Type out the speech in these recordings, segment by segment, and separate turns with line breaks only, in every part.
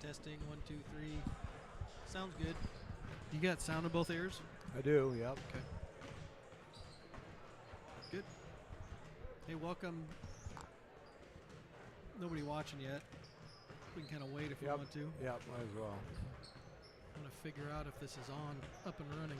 Testing, 1, 2, 3. Sounds good. You got sound in both ears?
I do, yep.
Okay. Good. Hey, welcome. Nobody watching yet. We can kind of wait if we want to.
Yep, might as well.
I want to figure out if this is on, up and running.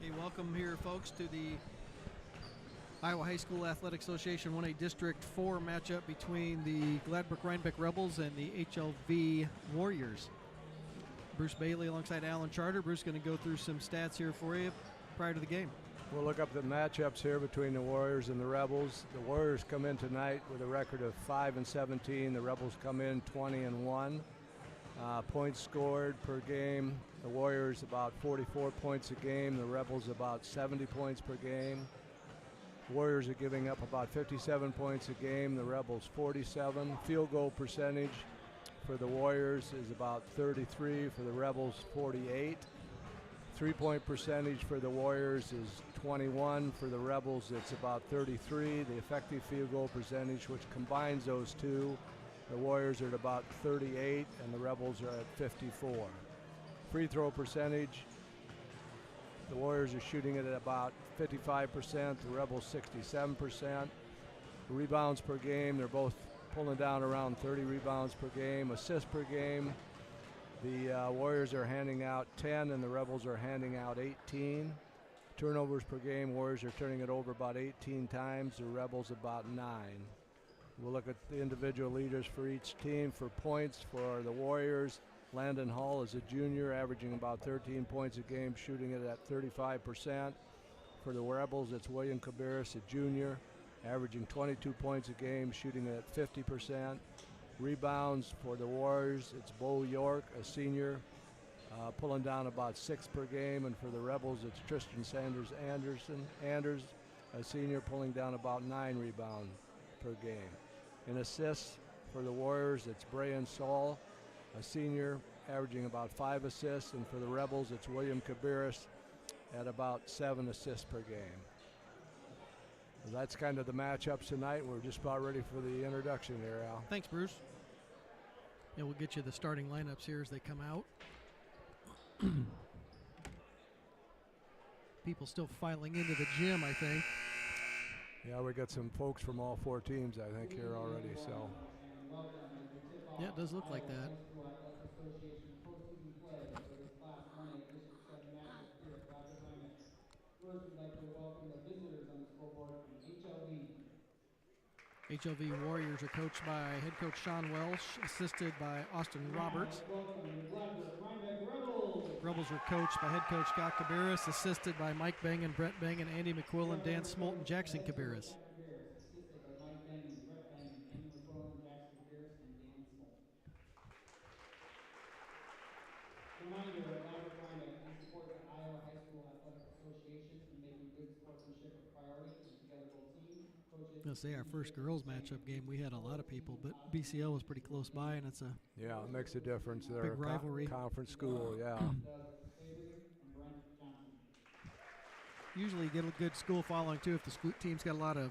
Hey, welcome here, folks, to the Iowa High School Athletic Association 1A District 4 matchup between the Gladbrook-Rhinebeck Rebels and the HLV Warriors. Bruce Bailey alongside Alan Charter. Bruce is going to go through some stats here for you prior to the game.
We'll look up the matchups here between the Warriors and the Rebels. The Warriors come in tonight with a record of 5-17. The Rebels come in 20-1. Points scored per game. The Warriors about 44 points a game. The Rebels about 70 points per game. The Warriors are giving up about 57 points a game. The Rebels 47. Field goal percentage for the Warriors is about 33. For the Rebels 48. Three-point percentage for the Warriors is 21. For the Rebels it's about 33. The effective field goal percentage, which combines those two, the Warriors are at about 38 and the Rebels are at 54. Free throw percentage, the Warriors are shooting it at about 55%, the Rebels 67%. Rebounds per game, they're both pulling down around 30 rebounds per game. Assists per game, the Warriors are handing out 10 and the Rebels are handing out 18. Turnovers per game, Warriors are turning it over about 18 times, the Rebels about 9. We'll look at the individual leaders for each team. For points for the Warriors, Landon Hall is a junior, averaging about 13 points a game, shooting it at 35%. For the Rebels, it's William Cabarrus, a junior, averaging 22 points a game, shooting it at 50%. Rebounds for the Warriors, it's Bo York, a senior, pulling down about 6 per game. And for the Rebels, it's Tristan Anders, a senior, pulling down about 9 rebounds per game. In assists for the Warriors, it's Brian Saul, a senior, averaging about 5 assists. And for the Rebels, it's William Cabarrus at about 7 assists per game. So that's kind of the matchups tonight. We're just about ready for the introduction here, Al.
Thanks, Bruce. Yeah, we'll get you the starting lineups here as they come out. People still filing into the gym, I think.
Yeah, we got some folks from all 4 teams, I think, here already. So.
Yeah, it does look like that.
First, we'd like to welcome the visitors on the scoreboard from HLV.
HLV Warriors are coached by head coach Sean Welsh, assisted by Austin Roberts.
Welcome the Gladbrook Rhinebeck Rebels.
Rebels were coached by head coach Scott Cabarrus, assisted by Mike Bengen, Brett Bengen, Andy McQuillan, Dan Smolten, Jackson Cabarrus.
Assisted by Mike Bengen, Brett Bengen, Andy McQuillan, Jackson Cabarrus, and Dan Smolten. Reminder that Gladbrook Rhinebeck, we support the Iowa High School Athletic Association in making good sportsmanship a priority, and together we'll team, coaches.
I'll say our first girls matchup game, we had a lot of people, but BCL was pretty close by, and it's a
Yeah, it makes a difference. They're
big
a
rivalry.
Conference school, yeah.
Doug Fabry and Brent Johnson.
Usually get a good school following too if the team's got a lot of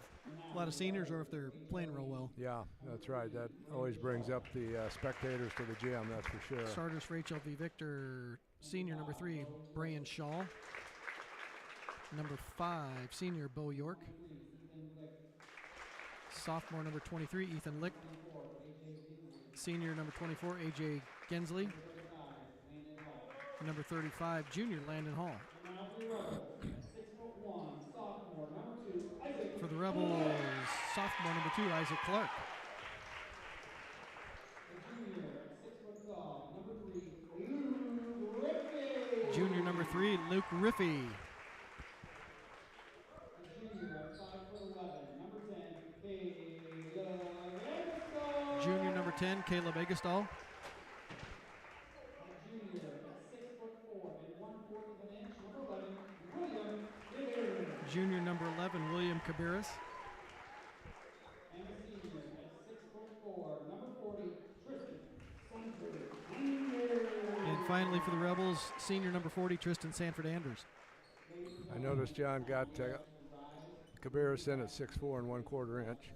seniors or if they're playing real well.
Yeah, that's right. That always brings up the spectators to the gym, that's for sure.
Starters for HLV Victor, senior number 3, Brian Shaw. Number 5, senior Bo York. Sophomore number 23, Ethan Licht. Senior number 24, AJ Gensley. Number 35, junior Landon Hall. For the Rebels, sophomore number 2, Isaac Clark. Junior number 3, Luke Riffey. Junior number 10, Caleb Egestall. Junior number 11, William Cabarrus.
And a senior at 6'4", number 40, Tristan Sanford.
And finally for the Rebels, senior number 40, Tristan Sanford Anders.
I noticed John got Cabarrus in at 6'4" and 1/4 inch.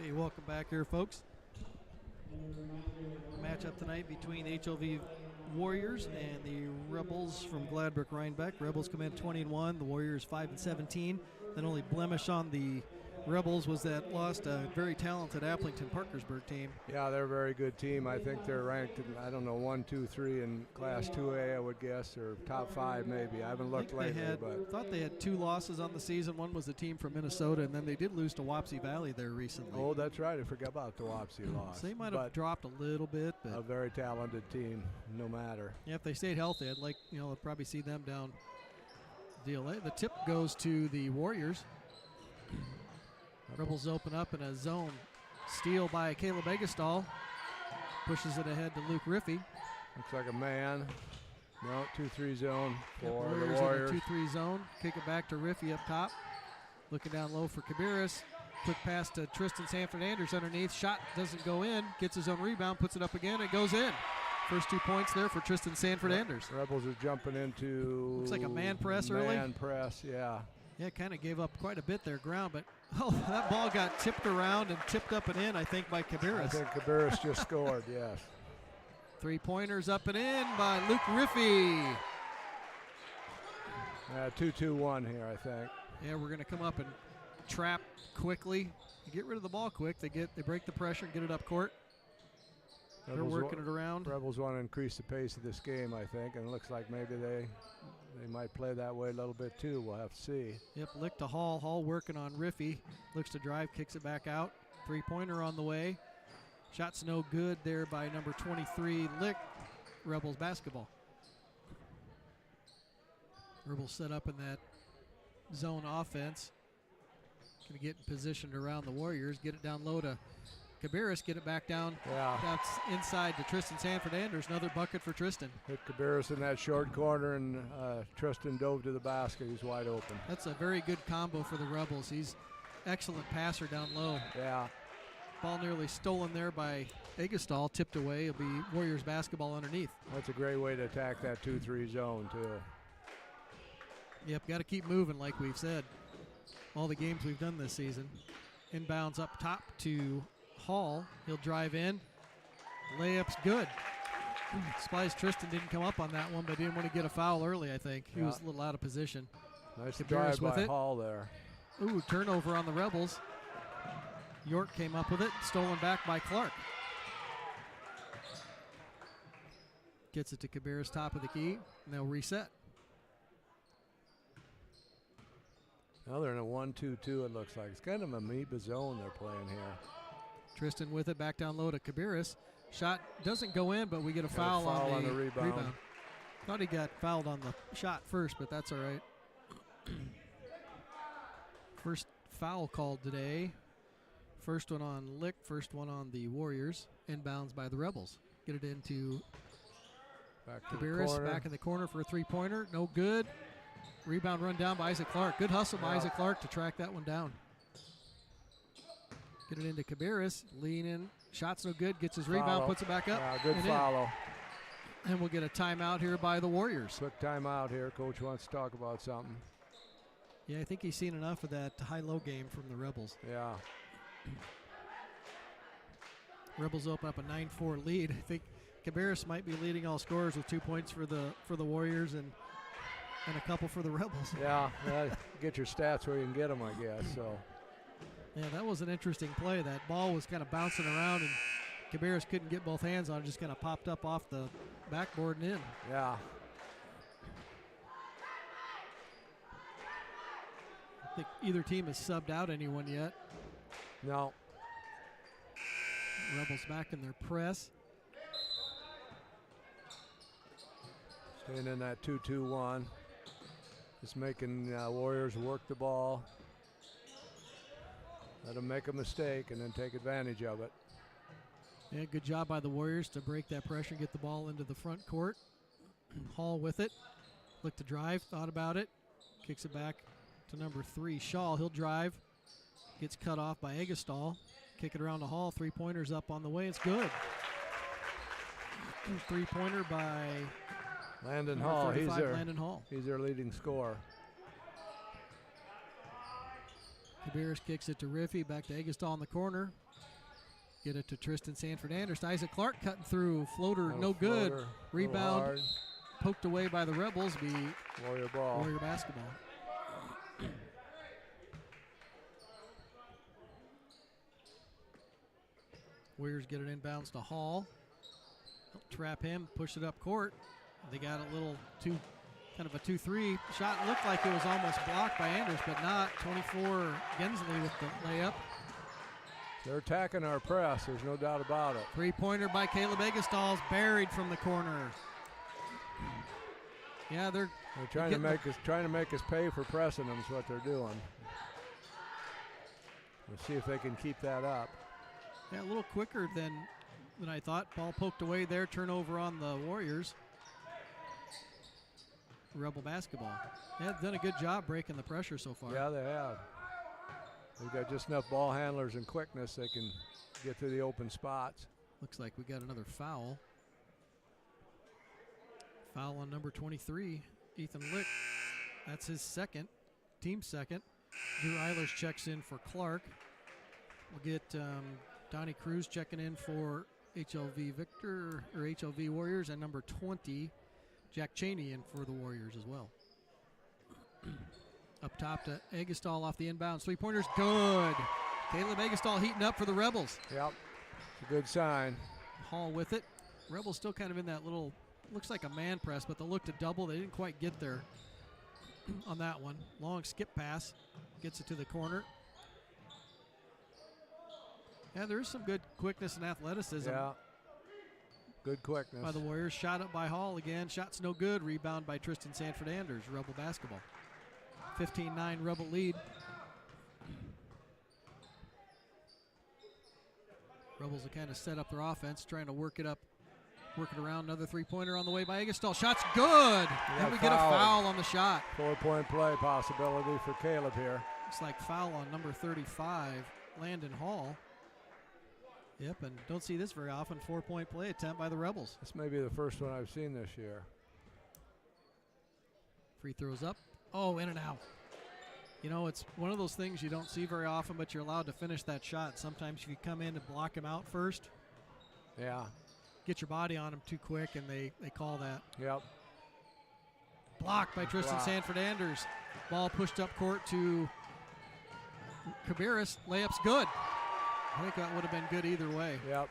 Hey, welcome back here, folks. Matchup tonight between HLV Warriors and the Rebels from Gladbrook Rhinebeck. Rebels come in 20-1, the Warriors 5-17. The only blemish on the Rebels was that lost a very talented Applington Parkersburg team.
Yeah, they're a very good team. I think they're ranked, I don't know, 1, 2, 3 in Class 2A, I would guess, or top 5 maybe. I haven't looked lately, but
thought they had 2 losses on the season. One was the team from Minnesota, and then they did lose to Wapsie Valley there recently.
Oh, that's right. I forgot about the Wapsie loss.
So they might have dropped a little bit, but
a very talented team, no matter.
Yeah, if they stayed healthy, I'd probably see them down DLA. The tip goes to the Warriors. Rebels open up in a zone. Steal by Caleb Egestall. Pushes it ahead to Luke Riffey.
Looks like a man. No, 2-3 zone for
the
the Warriors.
In a 2-3 zone. Kick it back to Riffey up top. Looking down low for Cabarrus. Quick pass to Tristan Sanford Anders underneath. Shot doesn't go in. Gets his own rebound. Puts it up again. It goes in. First 2 points there for Tristan Sanford Anders.
Rebels are jumping into.
Looks like a man press early.
Man press, yeah.
Yeah, kind of gave up quite a bit there ground, but that ball got tipped around and tipped up and in, I think, by Cabarrus.
I think Cabarrus just scored, yes.
3-pointers up and in by Luke Riffey.
2-2-1 here, I think.
Yeah, we're going to come up and trap quickly. Get rid of the ball quick. They break the pressure and get it up court. They're working it around.
Rebels want to increase the pace of this game, I think, and it looks like maybe they might play that way a little bit too. We'll have to see.
Yep, Lick to Hall. Hall working on Riffy. Looks to drive, kicks it back out. Three-pointer on the way. Shot's no good there by number 23, Lick. Rebels basketball. Rebels set up in that zone offense. Going to get positioned around the Warriors. Get it down low to Cabarrus. Get it back down.
Yeah.
That's inside to Tristan Sanford Anders. Another bucket for Tristan.
Hit Cabarrus in that short corner, and Tristan dove to the basket. He's wide open.
That's a very good combo for the Rebels. He's excellent passer down low.
Yeah.
Ball nearly stolen there by Egestal. Tipped away. It'll be Warriors basketball underneath.
That's a great way to attack that 2-3 zone, too.
Yep, got to keep moving like we've said. All the games we've done this season. Inbounds up top to Hall. He'll drive in. Layup's good. Surprised Tristan didn't come up on that one, but didn't want to get a foul early, I think. He was a little out of position.
Nice
Cabarrus
drive
with
by
it.
Hall there.
Ooh, turnover on the Rebels. York came up with it. Stolen back by Clark. Gets it to Cabarrus, top of the key, and they'll reset.
Now they're in a 1-2-2, it looks like. It's kind of a amoeba zone they're playing here.
Tristan with it, back down low to Cabarrus. Shot doesn't go in, but we get a foul on the rebound. Thought he got fouled on the shot first, but that's all right. First foul called today. First one on Lick, first one on the Warriors. Inbounds by the Rebels. Get it into Cabarrus, back in the corner for a three-pointer. No good. Rebound run down by Isaac Clark. Good hustle by Isaac Clark to track that one down. Get it into Cabarrus. Lean in. Shot's no good. Gets his rebound, puts it back up.
Yeah, good follow.
And we'll get a timeout here by the Warriors.
Quick timeout here. Coach wants to talk about something.
Yeah, I think he's seen enough of that high-low game from the Rebels.
Yeah.
Rebels open up a 9-4 lead. I think Cabarrus might be leading all scorers with 2 points for the Warriors and a couple for the Rebels.
Yeah, get your stats where you can get them, I guess. So.
Yeah, that was an interesting play. That ball was kind of bouncing around, and Cabarrus couldn't get both hands on it. Just kind of popped up off the backboard and in.
Yeah.
I think either team has subbed out anyone yet.
No.
Rebels back in their press.
Staying in that 2-2-1. Just making Warriors work the ball. Let them make a mistake and then take advantage of it.
Yeah, good job by the Warriors to break that pressure, get the ball into the front court. Hall with it. Looked to drive, thought about it. Kicks it back to number 3, Shaw. He'll drive. Gets cut off by Egestal. Kick it around to Hall. Three-pointer's up on the way. It's good. Three-pointer by
Landon Hall.
Landon Hall.
He's their leading scorer.
Cabarrus kicks it to Riffy. Back to Egestal in the corner. Get it to Tristan Sanford Anderson. Isaac Clark cutting through. Floater, no good. Rebound poked away by the Rebels. Be
Warrior ball.
Warrior basketball. Warriors get it inbounds to Hall. Trap him, push it up court. They got a little kind of a 2-3 shot. Looked like it was almost blocked by Anders, but not. 24 Gensley with the layup.
They're attacking our press. There's no doubt about it.
Three-pointer by Caleb Egestal, buried from the corner. Yeah, they're
trying to make us pay for pressing them. Is what they're doing. We'll see if they can keep that up.
Yeah, a little quicker than I thought. Ball poked away there. Turnover on the Warriors. Rebel basketball. They've done a good job breaking the pressure so far.
Yeah, they have. They've got just enough ball handlers and quickness they can get to the open spots.
Looks like we got another foul. Foul on number 23, Ethan Lick. That's his second, team second. Drew Eilers checks in for Clark. We'll get Donnie Cruz checking in for HLV Victor, or HLV Warriors, and number 20, Jack Cheney, in for the Warriors as well. Up top to Egestal off the inbounds. Three-pointers, good. Caleb Egestal heating up for the Rebels.
Yep, it's a good sign.
Hall with it. Rebels still kind of in that little, looks like a man press, but they'll look to double. They didn't quite get there on that one. Long skip pass, gets it to the corner. Yeah, there is some good quickness and athleticism.
Yeah, good quickness.
By the Warriors. Shot up by Hall again. Shot's no good. Rebound by Tristan Sanford-Anders, Rebel basketball. 15-9 Rebel lead. Rebels will kind of set up their offense, trying to work it around. Another three-pointer on the way by Eggestal. Shot's good. And we get a foul on the shot.
4-point play possibility for Caleb here.
Looks like foul on number 35, Landon Hall. Yep, and don't see this very often. 4-point play attempt by the Rebels.
This may be the first one I've seen this year.
Free throws up. Oh, in and out. You know, it's one of those things you don't see very often, but you're allowed to finish that shot. Sometimes if you come in and block him out first,
yeah,
get your body on him too quick, and they call that.
Yep.
Blocked by Tristan Sanford-Anders. Ball pushed up court to Kabiris. Layup's good. I think that would have been good either way.
Yep.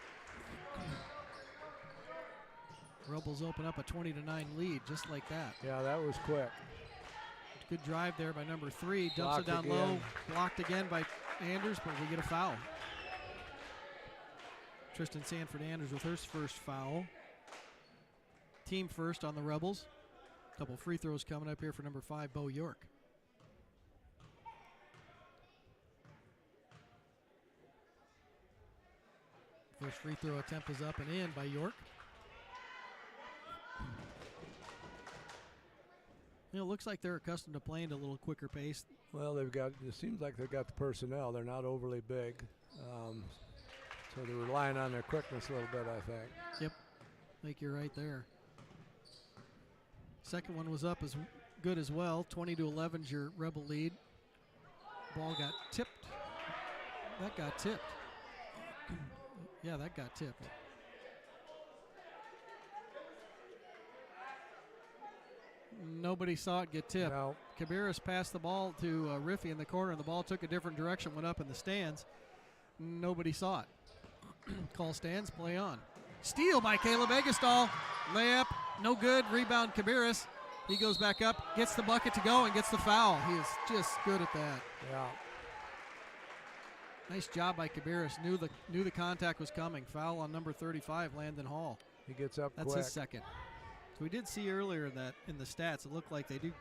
Rebels open up a 20-9 lead just like that.
Yeah, that was quick.
Good drive there by number 3. Dumps
Blocked
it down
again.
low. Blocked again by Anders, but we get a foul. Tristan Sanford-Anders with her first foul. Team first on the Rebels. Couple free throws coming up here for number 5, Bo York. First free throw attempt is up and in by York. You know, it looks like they're accustomed to playing at a little quicker pace.
Well, it seems like they've got the personnel. They're not overly big. So they're relying on their quickness a little bit, I think.
Yep, I think you're right there. Second one was up as good as well. 20-11 is your Rebel lead. Ball got tipped. That got tipped. Yeah, that got tipped. Nobody saw it get tipped.
No.
Kabiris passed the ball to Riffy in the corner, and the ball took a different direction, went up in the stands. Nobody saw it. Call stands, play on. Steal by Caleb Eggestal. Layup, no good. Rebound Kabiris. He goes back up, gets the bucket to go, and gets the foul. He is just good at that.
Yeah.
Nice job by Kabiris. Knew the contact was coming. Foul on number 35, Landon Hall.
He gets up
That's
quick.
his second. So we did see earlier that in the stats, it looked like they do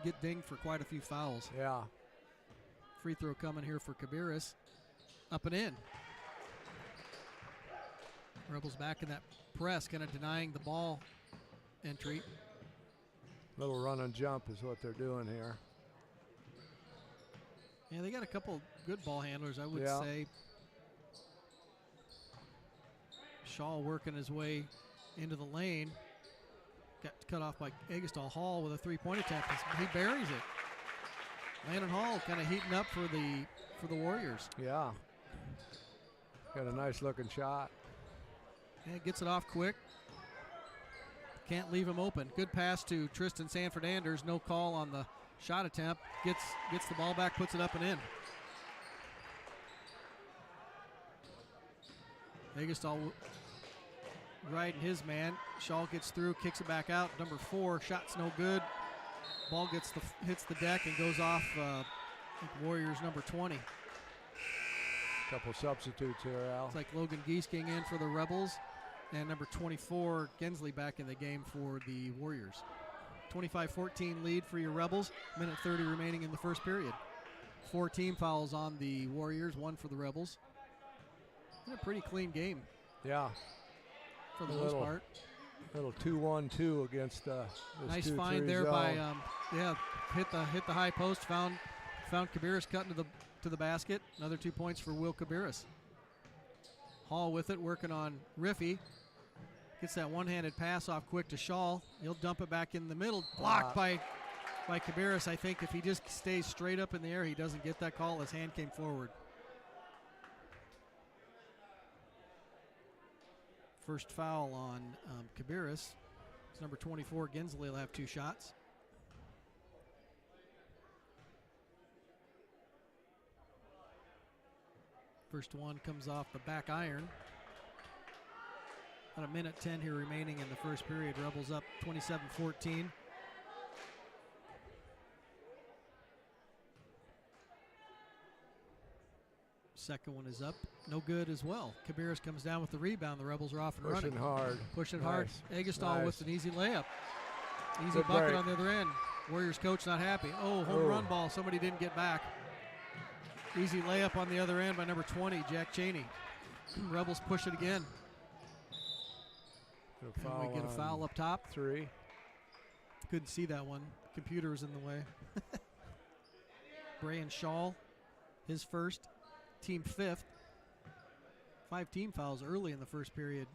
get dinged for quite a few fouls.
Yeah.
Free throw coming here for Kabiris. Up and in. Rebels back in that press, kind of denying the ball entry.
Little run and jump is what they're doing here.
Yeah, they got a couple good ball handlers, I would
Yeah.
say. Shaw working his way into the lane. Got cut off by Eggestal. Hall with a three-point attempt. He buries it. Landon Hall kind of heating up for the Warriors.
Yeah. Got a nice looking shot.
Yeah, gets it off quick. Can't leave him open. Good pass to Tristan Sanford-Anders. No call on the shot attempt. Gets the ball back, puts it up and in. Eggestal riding his man. Shaw gets through, kicks it back out. Number 4, shot's no good. Ball hits the deck and goes off Warriors number 20.
Couple substitutes here, Al.
It's like Logan Giesking in for the Rebels, and number 24, Gensley, back in the game for the Warriors. 25-14 lead for your Rebels. Minute 30 remaining in the first period. 4 team fouls on the Warriors, 1 for the Rebels. And a pretty clean game.
Yeah.
For the most part.
Little 2-1-2 against this
nice
2-3
find there
zone.
by hit the high post, found Kabiris cutting to the basket. Another 2 points for Will Kabiris. Hall with it, working on Riffy. Gets that one-handed pass off quick to Shaw. He'll dump it back in the middle. Blocked by Kabiris. I think if he just stays straight up in the air, he doesn't get that call. His hand came forward. First foul on Kabiris. It's number 24, Gensley, will have 2 shots. First one comes off the back iron. About a minute 10 here remaining in the first period. Rebels up 27-14. Second one is up. No good as well. Cabarrus comes down with the rebound. The Rebels are off and running. Pushing hard. Egestall with an easy layup. Easy
Good
bucket
break.
on the other end. Warriors coach not happy. Oh, home run ball. Somebody didn't get back. Easy layup on the other end by number 20, Jack Cheney. Rebels push it again. And we get a foul up top.
3.
Couldn't see that one. Computer was in the way. Brian Shaw, his first. Team 5th. 5 team fouls early in the first period.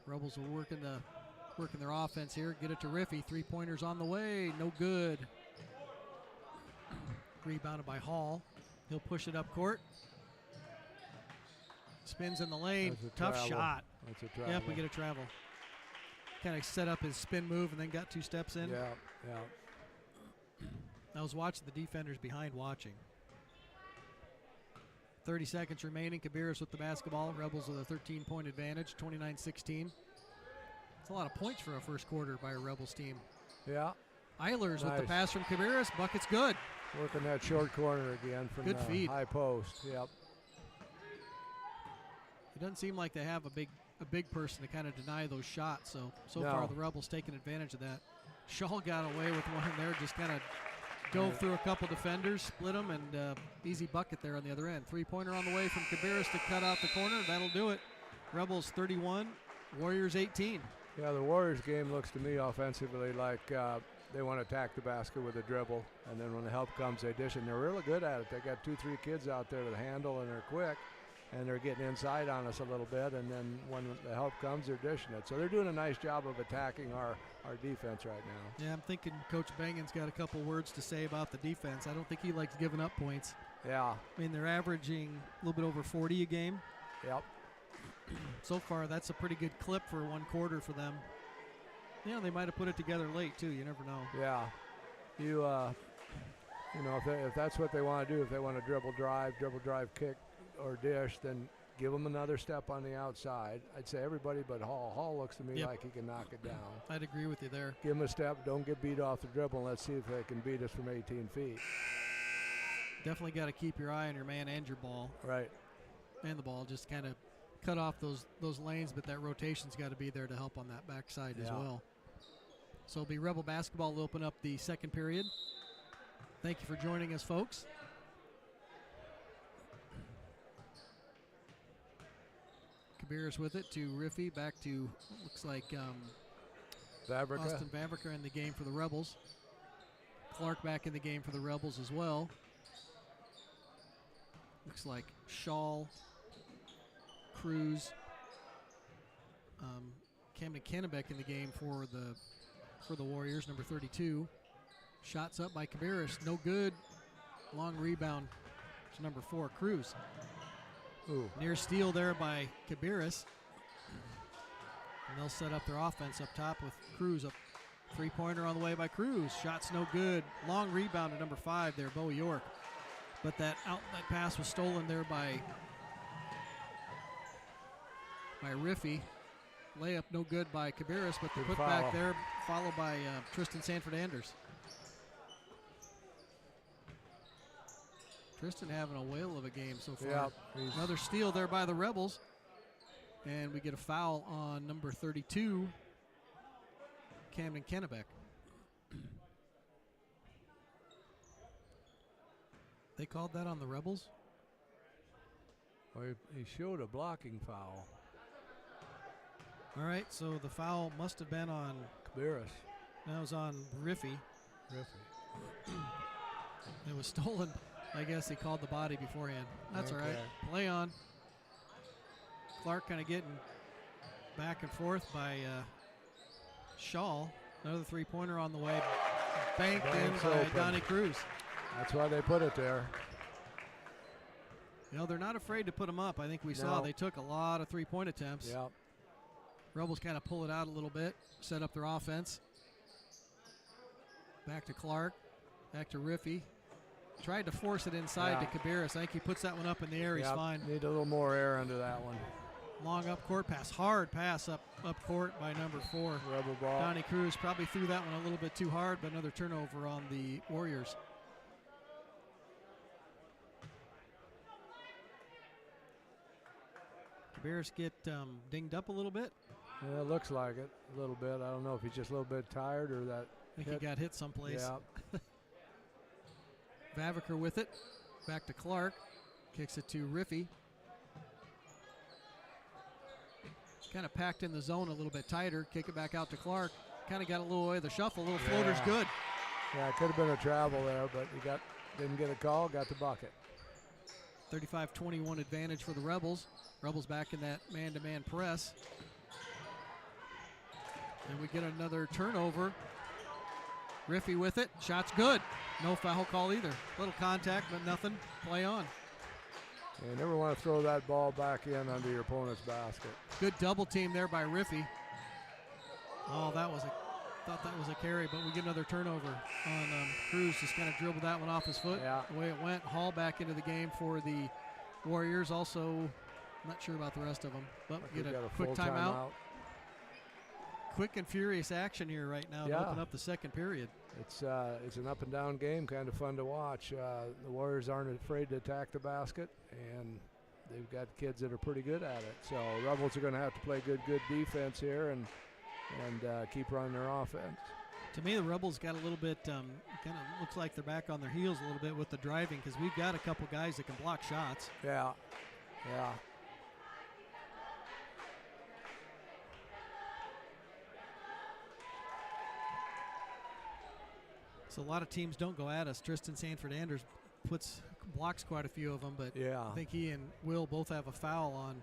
Rebels are working their offense here. Get it to Riffy. 3-pointers on the way. No good. Rebounded by Hall. He'll push it up court. Spins in the lane. Tough
travel.
shot.
That's a travel.
Yep, we get a travel. Kind of set up his spin move and then got 2 steps in.
Yeah.
I was watching the defenders behind watching. 30 seconds remaining. Cabarrus with the basketball. Rebels with a 13-point advantage, 29-16. It's a lot of points for a first quarter by a Rebels team.
Yeah.
Eilers with the pass from Cabarrus. Bucket's good.
Working that short corner again from
Good
the
feed.
high post. Yep.
It doesn't seem like they have a big person to kind of deny those shots. So
No.
far the Rebels taking advantage of that. Shaw got away with one there, just kind of dove through a couple defenders, split them, and easy bucket there on the other end. 3-pointer on the way from Cabarrus to cut out the corner. That'll do it. Rebels 31, Warriors 18.
Yeah, the Warriors game looks to me offensively like they want to attack the basket with a dribble, and then when the help comes, they dish it. And they're really good at it. They got 2-3 kids out there that handle, and they're quick, and they're getting inside on us a little bit, and then when the help comes, they're dishing it. So they're doing a nice job of attacking our defense right now.
Yeah, I'm thinking Coach Bangan's got a couple words to say about the defense. I don't think he likes giving up points.
Yeah.
I mean, they're averaging a little bit over 40 a game.
Yep.
So far, that's a pretty good clip for one quarter for them. Yeah, they might have put it together late, too. You never know.
Yeah. You know, if that's what they want to do, if they want to dribble, drive, kick, or dish, then give them another step on the outside. I'd say everybody but Hall. Hall looks to me like he can knock it down.
I'd agree with you there.
Give him a step. Don't get beat off the dribble, and let's see if they can beat us from 18 feet.
Definitely got to keep your eye on your man and your ball.
Right.
And the ball. Just kind of cut off those lanes, but that rotation's got to be there to help on that backside as well. So it'll be Rebel basketball to open up the second period. Thank you for joining us, folks. Cabarrus with it to Riffy, back to looks like Austin Vavrica in the game for the Rebels. Clark back in the game for the Rebels as well. Looks like Shaw, Cruz, Camden Kennebec in the game for the Warriors, number 32. Shots up by Cabarrus, no good. Long rebound to number 4, Cruz.
Ooh.
Near steal there by Cabarrus. And they'll set up their offense up top with Cruz up. 3-pointer on the way by Cruz. Shot's no good. Long rebound to number 5 there, Bo York. But that outlet pass was stolen there by Riffy. Layup no good by Cabarrus, but the putback there followed by Tristan Sanford-Anders. Tristan having a whale of a game so far.
Yep,
another steal there by the Rebels. And we get a foul on number 32, Camden Kennebec. They called that on the Rebels?
Well, he showed a blocking foul.
All right, so the foul must have been on
Cabarrus.
That was on Riffy. It was stolen. I guess he called the body beforehand. That's all right. Play on. Clark kind of getting back and forth by Shaw. Another 3-pointer on the way. Banked in by Donnie Cruz.
That's why they put it there.
You know, they're not afraid to put them up. I think we saw they took a lot of 3-point attempts.
Yep.
Rebels kind of pull it out a little bit, set up their offense. Back to Clark. Back to Riffy. tried to force it inside to Cabarrus. I think he puts that one up in the air. He's fine.
Need a little more air under that one.
Long up court pass, hard pass up court by number 4.
Rebel ball.
Donnie Cruz probably threw that one a little bit too hard, but another turnover on the Warriors. Cabarrus get dinged up a little bit.
Yeah, it looks like it a little bit. I don't know if he's just a little bit tired or that.
I think he got hit someplace.
Yeah.
Vaviker with it. Back to Clark. Kicks it to Riffy. Kind of packed in the zone a little bit tighter. Kick it back out to Clark. Kind of got a little way of the shuffle. A little floater's good.
Yeah, it could have been a travel there, but he didn't get a call, got the bucket.
35-21 advantage for the Rebels. Rebels back in that man-to-man press. And we get another turnover. Riffy with it. Shot's good. No foul call either. Little contact, but nothing. Play on.
You never want to throw that ball back in under your opponent's basket.
Good double team there by Riffy. Oh, thought that was a carry, but we get another turnover on Cruz. Just kind of dribbled that one off his foot.
Yeah.
The way it went. Hall back into the game for the Warriors. Also, not sure about the rest of them, but we get a quick timeout. Quick and furious action here right now to open up the second period.
It's an up and down game, kind of fun to watch. The Warriors aren't afraid to attack the basket, and they've got kids that are pretty good at it. So Rebels are going to have to play good defense here and keep running their offense.
To me, the Rebels got a little bit, kind of looks like they're back on their heels a little bit with the driving, because we've got a couple guys that can block shots.
Yeah.
So a lot of teams don't go at us. Tristan Sanford-Anders blocks quite a few of them, but I think he and Will both have a foul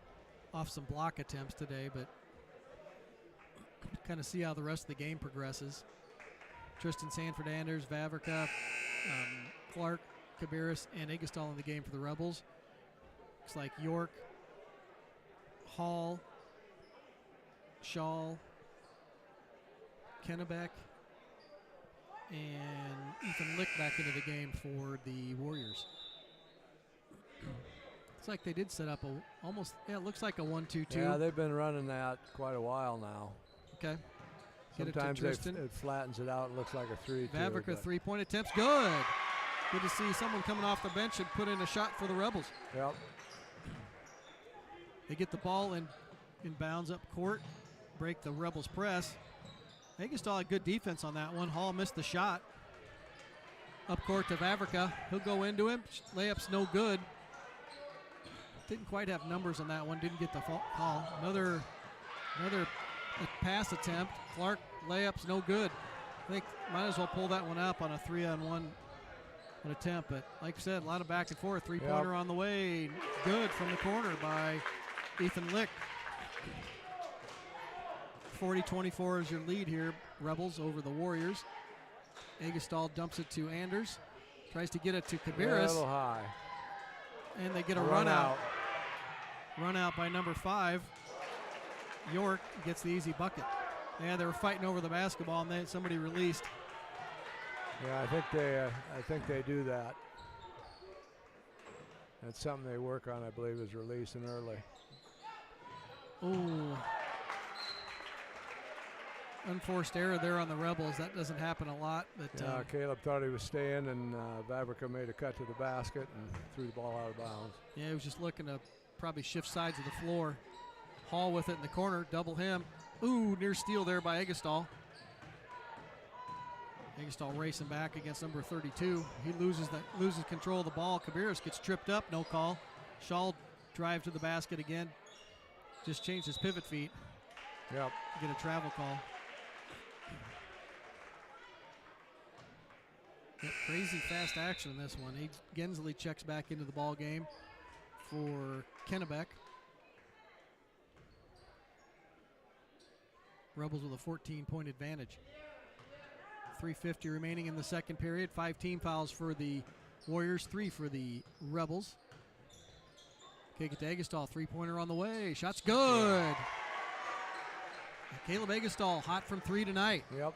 off some block attempts today, but kind of see how the rest of the game progresses. Tristan Sanford-Anders, Vavrika, Clark, Cabarrus, and Egestal in the game for the Rebels. Looks like York, Hall, Shaw, Kennebec, and Ethan Lick back into the game for the Warriors. Looks like they did set up it looks like a 1-2-2.
Yeah, they've been running that quite a while now.
Okay.
Sometimes it flattens it out and looks like a 3-2.
Vavrika three-point attempts, good. Good to see someone coming off the bench and put in a shot for the Rebels.
Yep.
They get the ball in bounds up court, break the Rebels press. Egestal had good defense on that one. Hall missed the shot. Up court to Vavrika. He'll go into him. Layup's no good. Didn't quite have numbers on that one. Didn't get the call. Another pass attempt. Clark, layup's no good. I think might as well pull that one up on a 3-on-1 attempt. But like I said, a lot of back and forth. Three-pointer on the way. Good from the corner by Ethan Lick. 40-24 is your lead here, Rebels over the Warriors. Egestal dumps it to Anders. Tries to get it to Cabarrus.
A little high.
And they get a run out. Run out by number 5. York gets the easy bucket. Yeah, they were fighting over the basketball, and then somebody released.
Yeah, I think they do that. That's something they work on, I believe, is releasing early.
Ooh. Unforced error there on the Rebels. That doesn't happen a lot. But
Caleb thought he was staying, and Vavrika made a cut to the basket and threw the ball out of bounds.
Yeah, he was just looking to probably shift sides of the floor. Hall with it in the corner, double him. Ooh, near steal there by Egestal. Egestal racing back against number 32. He loses control of the ball. Cabarrus gets tripped up, no call. Shaw drive to the basket again. Just changed his pivot feet.
Yep.
Get a travel call. Crazy fast action in this one. Gensley checks back into the ball game for Kennebec. Rebels with a 14-point advantage. 3:50 remaining in the second period. 5 team fouls for the Warriors, 3 for the Rebels. Kick it to Egestal, three-pointer on the way. Shot's good. Caleb Egestal hot from 3 tonight.
Yep.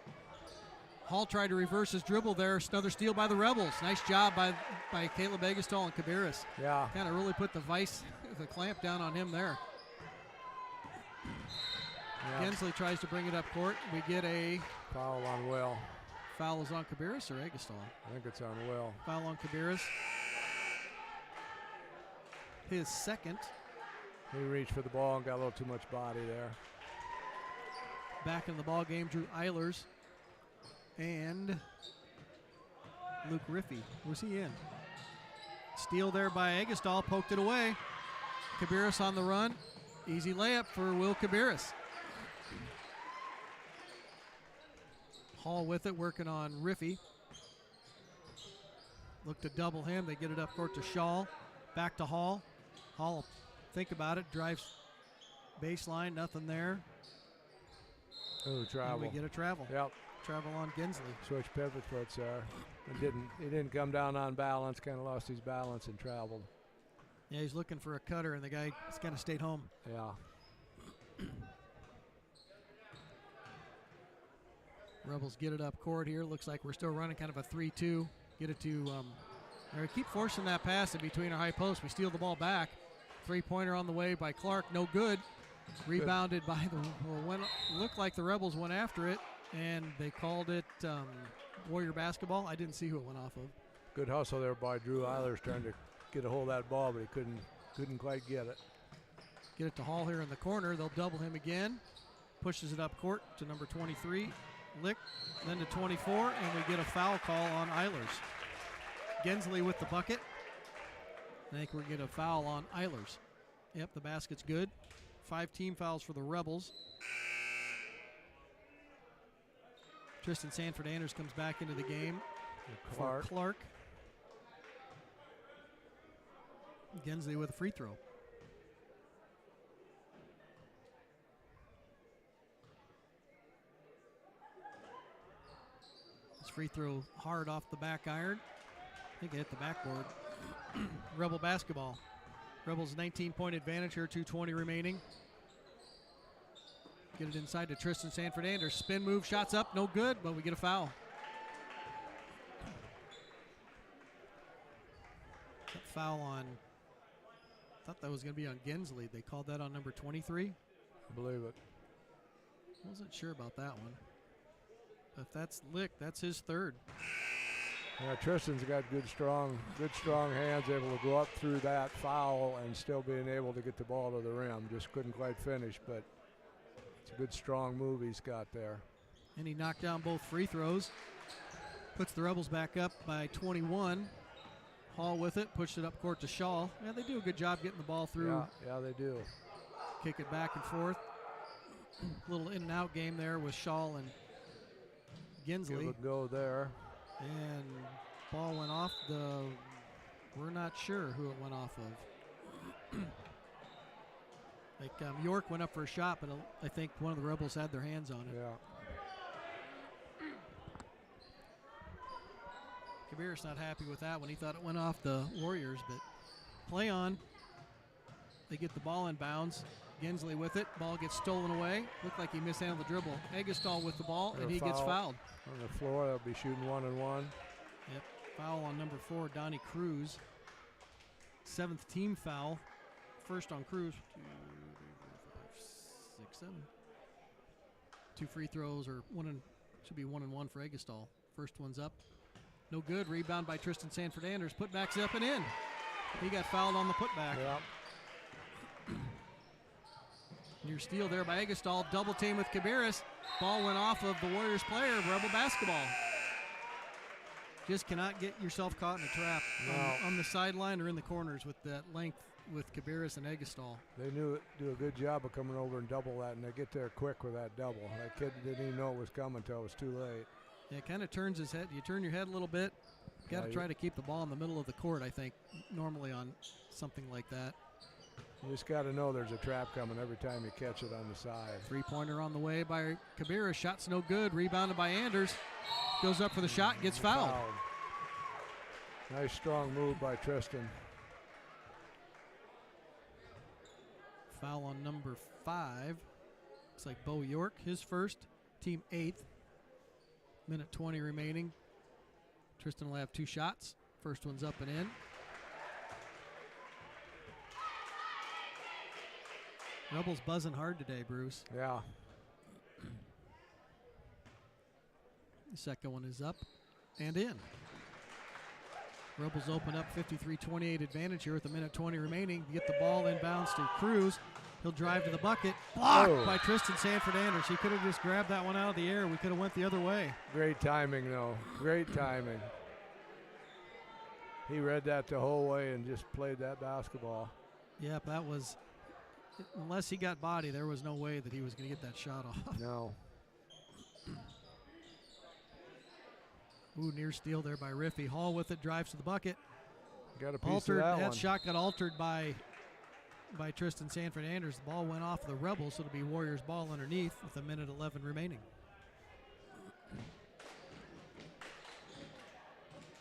Hall tried to reverse his dribble there. Another steal by the Rebels. Nice job by Caleb Egestall and Cabarrus.
Yeah.
Kind of really put the clamp down on him there.
Yeah.
Gensley tries to bring it up court. We get a
Foul on Will.
foul is on Cabarrus or Egestall?
I think it's on Will.
Foul on Cabarrus. His second.
He reached for the ball and got a little too much body there.
Back in the ball game, Drew Eilers and Luke Riffey. Where's he in? Steal there by Egestall, poked it away. Cabarrus on the run. Easy layup for Will Cabarrus. Hall with it, working on Riffey. Look to double him. They get it up court to Shaw. Back to Hall. Hall, think about it, drives baseline, nothing there.
Oh, travel.
And we get a travel.
Yep.
Travel on Gensley.
Switch pivot foots there. He didn't come down on balance, kind of lost his balance and traveled.
Yeah, he's looking for a cutter, and the guy kind of stayed home.
Yeah.
Rebels get it up court here. Looks like we're still running kind of a 3-2. Get it to, we keep forcing that pass in between our high posts. We steal the ball back. Three-pointer on the way by Clark, no good. Rebounded by looked like the Rebels went after it, and they called it Warrior basketball. I didn't see who it went off of.
Good hustle there by Drew Eilers trying to get a hold of that ball, but he couldn't quite get it.
Get it to Hall here in the corner. They'll double him again. Pushes it up court to number 23. Lick, then to 24, and we get a foul call on Eilers. Gensley with the bucket. I think we get a foul on Eilers. Yep, the basket's good. 5 team fouls for the Rebels. Tristan Sanford Anders comes back into the game for Clark. Gensley with a free throw. This free throw hard off the back iron. I think it hit the backboard. Rebel basketball. Rebels 19-point advantage here, 2:20 remaining. Get it inside to Tristan Sanford Anders. Spin move, shots up, no good, but we get a foul. That foul on, I thought that was going to be on Gensley. They called that on number 23.
I believe it.
Wasn't sure about that one. But if that's Lick, that's his third.
Yeah, Tristan's got good strong hands, able to go up through that foul and still being able to get the ball to the rim. Just couldn't quite finish, but it's a good strong move he's got there.
And he knocked down both free throws. Puts the Rebels back up by 21. Hall with it, pushed it up court to Shaw. Yeah, they do a good job getting the ball through.
Yeah, they do.
Kick it back and forth. Little in and out game there with Shaw and Gensley.
Give a go there.
And ball went off we're not sure who it went off of. York went up for a shot, but I think one of the Rebels had their hands on it.
Yeah.
Cabarrus not happy with that one. He thought it went off the Warriors, but play on. They get the ball in bounds. Gensley with it. Ball gets stolen away. Looked like he mishandled the dribble. Egestall with the ball, and he gets fouled.
On the floor, they'll be shooting 1-and-1.
Yep. Foul on number 4, Donnie Cruz. 7th team foul. First on Cruz. 2, 3, 4, 5, 6, 7. 2 free throws, or should be 1-and-1 for Egestall. First one's up. No good. Rebound by Tristan Sanford Anders. Putback's up and in. He got fouled on the putback.
Yep.
Near steal there by Egestall. Double team with Cabarrus. Ball went off of the Warriors player. Rebel basketball. Just cannot get yourself caught in a trap on the sideline or in the corners with that length with Cabarrus and Egestall.
They do a good job of coming over and double that, and they get there quick with that double. That kid didn't even know it was coming until it was too late.
Yeah, it kind of turns his head. You turn your head a little bit. Got to try to keep the ball in the middle of the court, I think, normally on something like that.
You just got to know there's a trap coming every time you catch it on the side.
Three-pointer on the way by Cabarrus. Shot's no good. Rebounded by Anders. Goes up for the shot, gets fouled.
Nice strong move by Tristan.
Foul on number 5. Looks like Bo York, his first, team 8th. Minute 20 remaining. Tristan will have 2 shots. First one's up and in. Rebels buzzing hard today, Bruce.
Yeah.
The second one is up and in. Rebels open up 53-28 advantage here with a minute 20 remaining. Get the ball inbounds to Cruz. He'll drive to the bucket. Blocked by Tristan Sanford-Anders. He could have just grabbed that one out of the air. We could have went the other way.
Great timing, though. Great timing. He read that the whole way and just played that basketball.
Yep, that was, unless he got body, there was no way that he was going to get that shot off.
No.
Ooh, near steal there by Riffy. Hall with it, drives to the bucket.
Got a piece of that one.
Shot got altered by Tristan Sanford-Anders. The ball went off the Rebels, so it'll be Warriors ball underneath with a minute 11 remaining.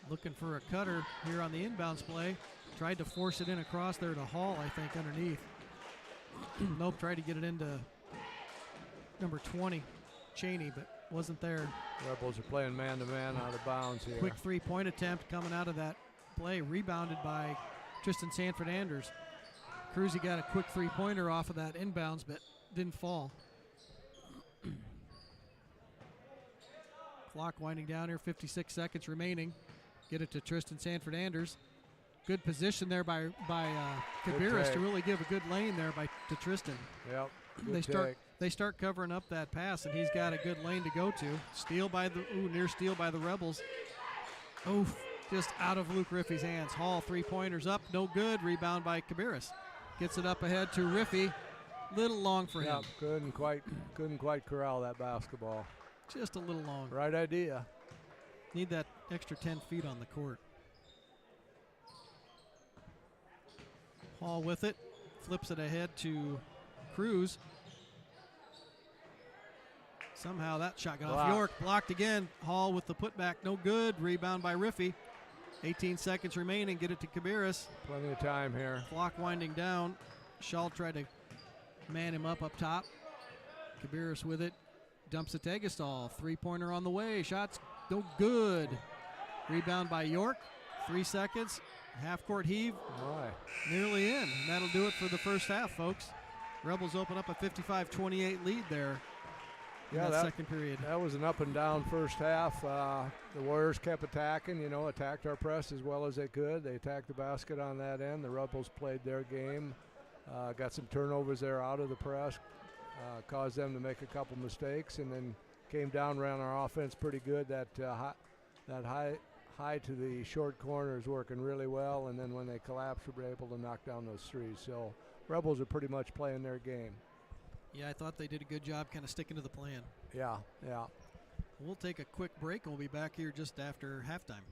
Looking for a cutter here on the inbounds play. Tried to force it in across there to Hall, I think, underneath. Nope, tried to get it into number 20, Cheney, but wasn't there.
Rebels are playing man-to-man out of bounds here.
Quick three-point attempt coming out of that play, rebounded by Tristan Sanford-Anders. Cruzy got a quick three-pointer off of that inbounds, but didn't fall. Clock winding down here, 56 seconds remaining. Get it to Tristan Sanford-Anders. Good position there by Kabiris to really give a good lane there to Tristan.
Yep.
They start covering up that pass, and he's got a good lane to go to. Near steal by the Rebels. Oof, just out of Luke Riffy's hands. Hall, three-pointers up, no good. Rebound by Kabiris. Gets it up ahead to Riffy. Little long for him.
Couldn't quite corral that basketball.
Just a little long.
Right idea.
Need that extra 10 feet on the court. Hall with it, flips it ahead to Cruz. Somehow that shot got off York. Blocked again. Hall with the putback, no good. Rebound by Riffy. 18 seconds remaining. Get it to Kabiris.
Plenty of time here.
Clock winding down. Shaw tried to man him up top. Kabiris with it. Dumps it to Egestall. Three-pointer on the way. Shots no good. Rebound by York. 3 seconds. Half-court heave. Nearly in. And that'll do it for the first half, folks. Rebels open up a 55-28 lead there.
Yeah,
that second period.
That was an up and down first half. The Warriors kept attacking, attacked our press as well as they could. They attacked the basket on that end. The Rebels played their game. Got some turnovers there out of the press. Caused them to make a couple mistakes, and then came down, ran our offense pretty good. That high to the short corner is working really well, and then when they collapsed, we were able to knock down those threes. So Rebels are pretty much playing their game.
Yeah, I thought they did a good job kind of sticking to the plan.
Yeah.
We'll take a quick break, and we'll be back here just after halftime.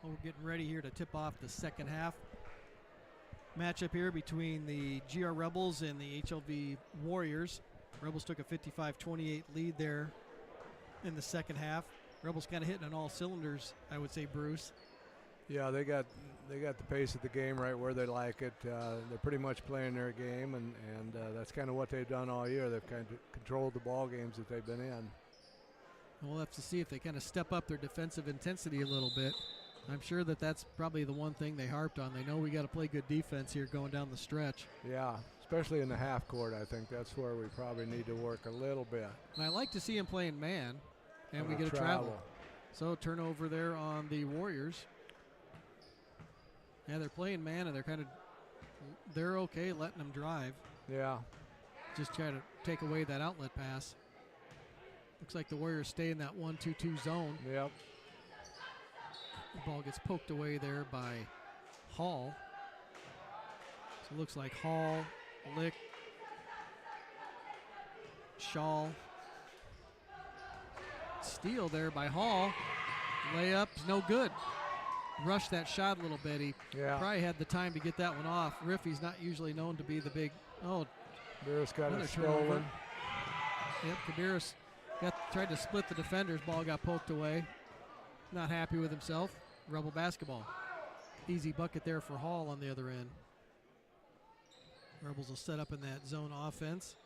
Well, we're getting ready here to tip off the second half matchup here between the GR Rebels and the HLV Warriors. Rebels took a 55-28 lead there in the second half. Rebels kind of hitting on all cylinders, I would say, Bruce.
Yeah, they got the pace of the game right where they like it. They're pretty much playing their game, and that's kind of what they've done all year. They've kind of controlled the ball games that they've been in.
We'll have to see if they kind of step up their defensive intensity a little bit. I'm sure that that's probably the one thing they harped on. They know we got to play good defense here going down the stretch.
Yeah, especially in the half court. I think that's where we probably need to work a little bit.
And I like to see him playing man, and we get a travel. So turnover there on the Warriors. Yeah, they're playing man, and they're okay letting them drive.
Yeah.
Just try to take away that outlet pass. Looks like the Warriors stay in that 1-2-2 zone.
Yep.
The ball gets poked away there by Hall. So it looks like Hall, Lick, Shaw. Steal there by Hall. Layup's no good. Rushed that shot a little bit. He probably had the time to get that one off. Riffy's not usually known to be the big.
Kabiris got it stolen.
Yep, Kabiris tried to split the defenders. Ball got poked away. Not happy with himself. Rebel basketball. Easy bucket there for Hall on the other end. Rebels will set up in that zone offense.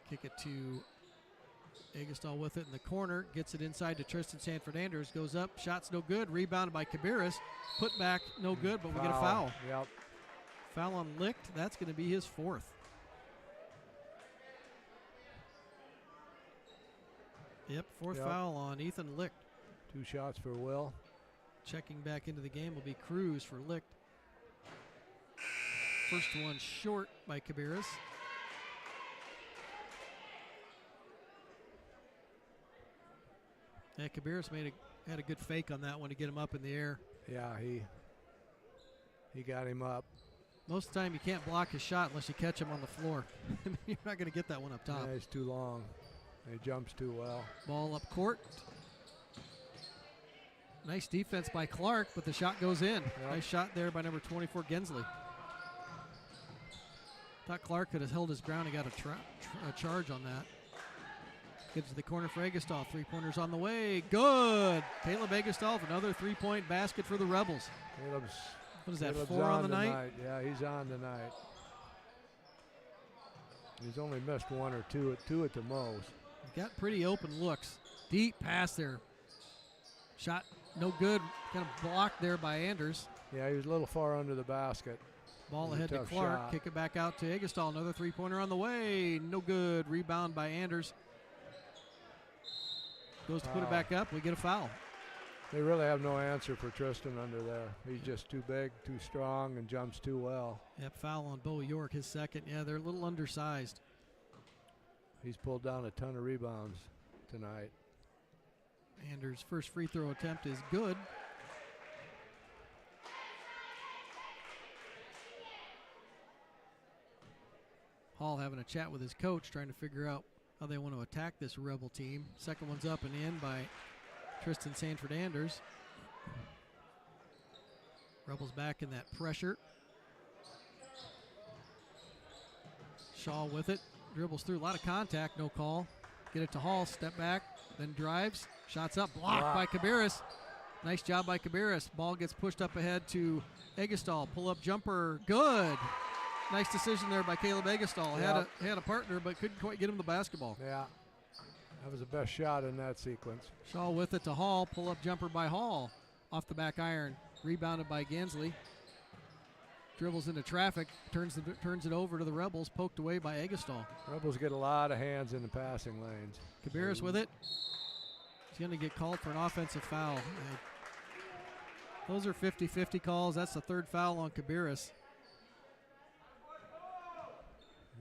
Kick it to Agastol with it in the corner. Gets it inside to Tristan Sanford-Anders. Goes up. Shot's no good. Rebounded by Kabiris. Put back no good, but we get a foul.
Yep.
Foul on Licht. That's going to be his fourth. Yep, fourth foul on Ethan Licht.
2 shots for Will.
Checking back into the game will be Cruz for Licht. First one short by Kabiris. Yeah, Kabiris had a good fake on that one to get him up in the air.
Yeah, he got him up.
Most of the time you can't block his shot unless you catch him on the floor. You're not going to get that one up top.
Yeah, he's too long. He jumps too well.
Ball up court. Nice defense by Clark, but the shot goes in. Yep. Nice shot there by number 24, Gensley. Thought Clark could have held his ground and got a charge on that. Gives to the corner for Agastol. 3-pointers on the way. Good. Caleb Agastol for another 3-point basket for the Rebels. What is that, 4 on the night?
Yeah, he's on tonight. He's only missed 1 or 2 at the most.
Got pretty open looks. Deep pass there. Shot no good. Kind of blocked there by Anders.
Yeah, he was a little far under the basket.
Ball ahead to Clark. Shot. Kick it back out to Agastol. Another 3-pointer on the way. No good. Rebound by Anders. Goes to put it back up. We get a foul.
They really have no answer for Tristan under there. He's just too big, too strong, and jumps too well.
Yep, foul on Bo York, his second. Yeah, they're a little undersized.
He's pulled down a ton of rebounds tonight.
Anders' first free throw attempt is good. Hall having a chat with his coach, trying to figure out how they want to attack this Rebel team. Second one's up and in by Tristan Sanford-Anders. Rebels back in that pressure. Shaw with it. Dribbles through, a lot of contact, no call. Get it to Hall, step back, then drives. Shots up, blocked by Kabiris. Nice job by Kabiris. Ball gets pushed up ahead to Agastol. Pull-up jumper, good. Nice decision there by Caleb Agastol.
Yep.
Had a partner, but couldn't quite get him the basketball.
Yeah, that was the best shot in that sequence.
Shaw with it to Hall. Pull-up jumper by Hall. Off the back iron. Rebounded by Gensley. Dribbles into traffic. Turns it over to the Rebels. Poked away by Agastol.
Rebels get a lot of hands in the passing lanes.
Kabiris with it. He's going to get called for an offensive foul. Those are 50-50 calls. That's the third foul on Kabiris.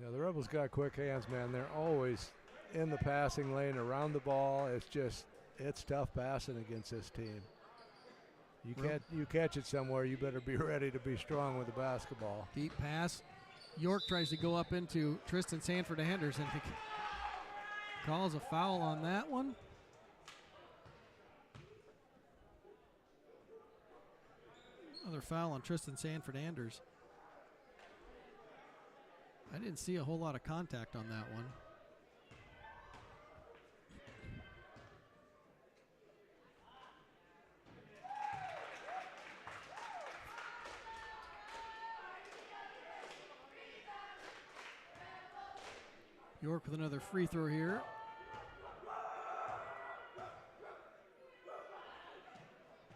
Yeah, the Rebels got quick hands, man. They're always in the passing lane, around the ball. It's tough passing against this team. You catch it somewhere, you better be ready to be strong with the basketball.
Deep pass. York tries to go up into Tristan Sanford-Anders and calls a foul on that one. Another foul on Tristan Sanford Anders. I didn't see a whole lot of contact on that one. York with another free throw here.